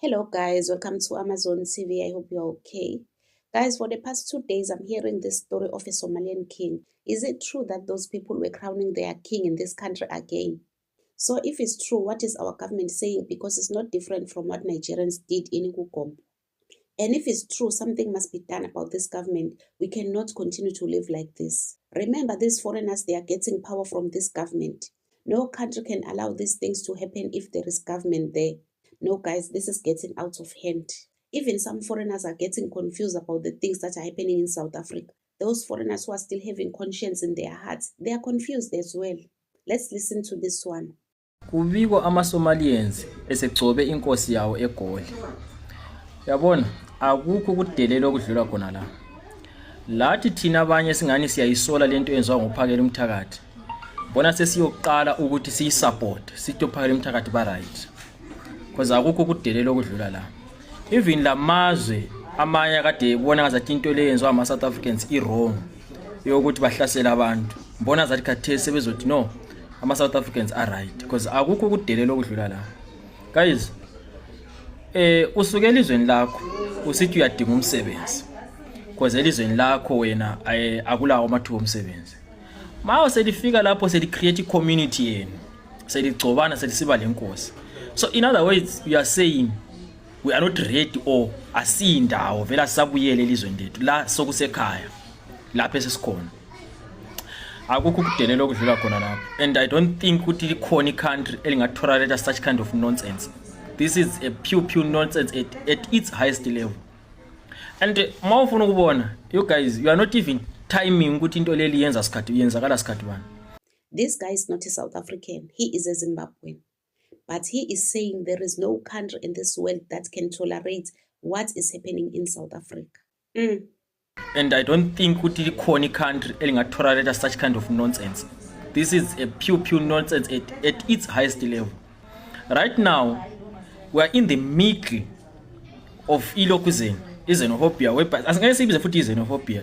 Hello guys, welcome to Amazon TV. I hope you're okay. Guys, for the past 2 days, I'm hearing this story of a Somalian king. Is it true that those people were crowning their king in this country again? So if it's true, what is our government saying? Because it's not different from what Nigerians did in Ugom. And if it's true, something must be done about this government. We cannot continue to live like this. Remember, these foreigners, they are getting power from this government. No country can allow these things to happen if there is government there. No, guys, this is getting out of hand. Even some foreigners are getting confused about the things that are happening in South Africa. Those foreigners who are still having conscience in their hearts, they are confused as well. Let's listen to this one. Kubiko ama-Somalians esegcobe inkosi yawo eGoli. Yabona, akukho kudelela okudlula khona la. Lathi thina abanye singani siyayisola lento enziwa ngophakela umthakathi. Bona sesiyoqala ukuthi siyisupport, sithi uphakela umthakathi ba right. Because akukho kudelela okudlula la. Even lamazwe amanye kade bona ngazathi into le yenziwa ama South Africans wrong. Yokuthi bahlasela abantu. Bona zathi khathesi sebezothi no. Ama-South Africans are right because akukho kudelela okudlula la. Guys, usuke elizweni lakho usithi uyadinga umsebenzi because elizweni lakho wena akulawo amathuba omsebenzi. Mayo selifika lapho seli-create i-community yenu, seligcobana selisiba lenkosi. So in other words, we are saying we are not ready or asiyindawo vela sabuyele elizweni lethu la sokusekhaya lapho esesikhona. Akukho kudelela okudlula khona lapho, and I don't think ukuthi likhona i-country elingatholerate such kind of nonsense. This is a pure nonsense at its highest level. And mawufuna ukubona, you guys, you are not even timing ukuthi into leli yenzakala sikhathi bani. This guy is not a South African, he is a Zimbabwean. But he is saying there is no country in this world that can tolerate what is happening in South Africa. And I don't think ukuthi likhona i-country elingatholerate such kind of nonsense. This is a pure nonsense at its highest level. Right now, we are in the middle of xenophobia.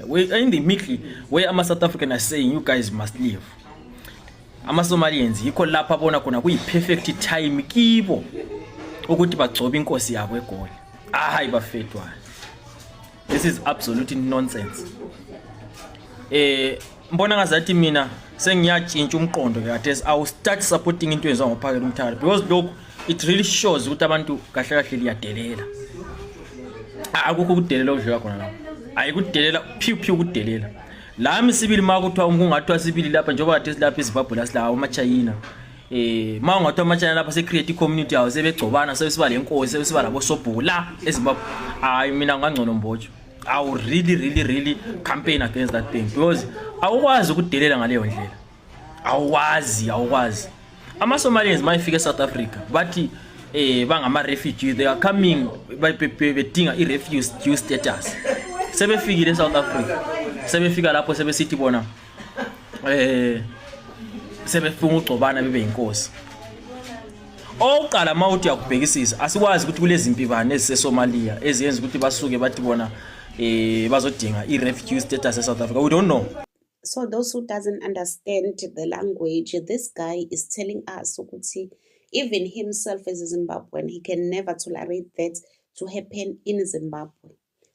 We are in the middle where ama-South Africans are saying you guys must leave. Ama-Somalians yikho lapha bona khona kuyi-perfect time kibo ukuthi bagcobe inkosi yabo eGoli. Hayi bafetwa. This is absolute nonsense. Mbona ngazathi mina sengiyatshintsha umqondo kade I will start supporting into enziwa ngophakela umthakathi because lokho it really shows ukuthi abantu kahle kahle liyadelela. Akukho kudelela okudlula khona lapho. Ayikudelela pure kudelela. Lami sibili makuthiwa ungathiwa sibili lapha njengoba kade silapha eZimbabwe la ama-China. Ungathiwa ama-China lapha se create community yawo sebegcobana sebesiba lenkosi sebesiba labo sobhuku la eZimbabwe. Hayi mina ngangcono mbotsho. I will really campaign against that thing because awukwazi ukudelela ngaleyo ndlela. Awukwazi. Ama-Somalians mayifika eSouth Africa bathi bangama-refugee, they are coming bedinga i-refugee status. Sebefikile eSouth Africa, sebefika lapho sebesithi bona sebefuna ugcobana bebe inkosi. Oqala mawuthi yakubhekisisa asikwazi ukuthi kulezi impibane eziseSomalia eziyenza ukuthi basuke bathi bona bazodinga i-refugee status eSouth Africa. We don't know. So those who doesn't understand the language, this guy is telling us ukuthi even himself as a Zimbabwean, he can never tolerate that to happen in Zimbabwe.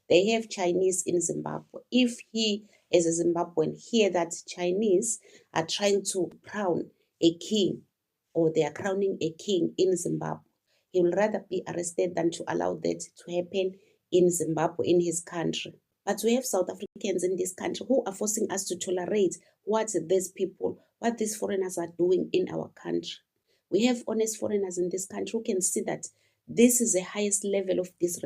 They have Chinese in Zimbabwe. If he as a Zimbabwean hear that Chinese are trying to crown a king or they are crowning a king in Zimbabwe, he will rather be arrested than to allow that to happen in Zimbabwe, in his country. But we have South Africans in this country who are forcing us to tolerate what these foreigners are doing in our country. We have honest foreigners in this country who can see that this is the highest level of disrespect.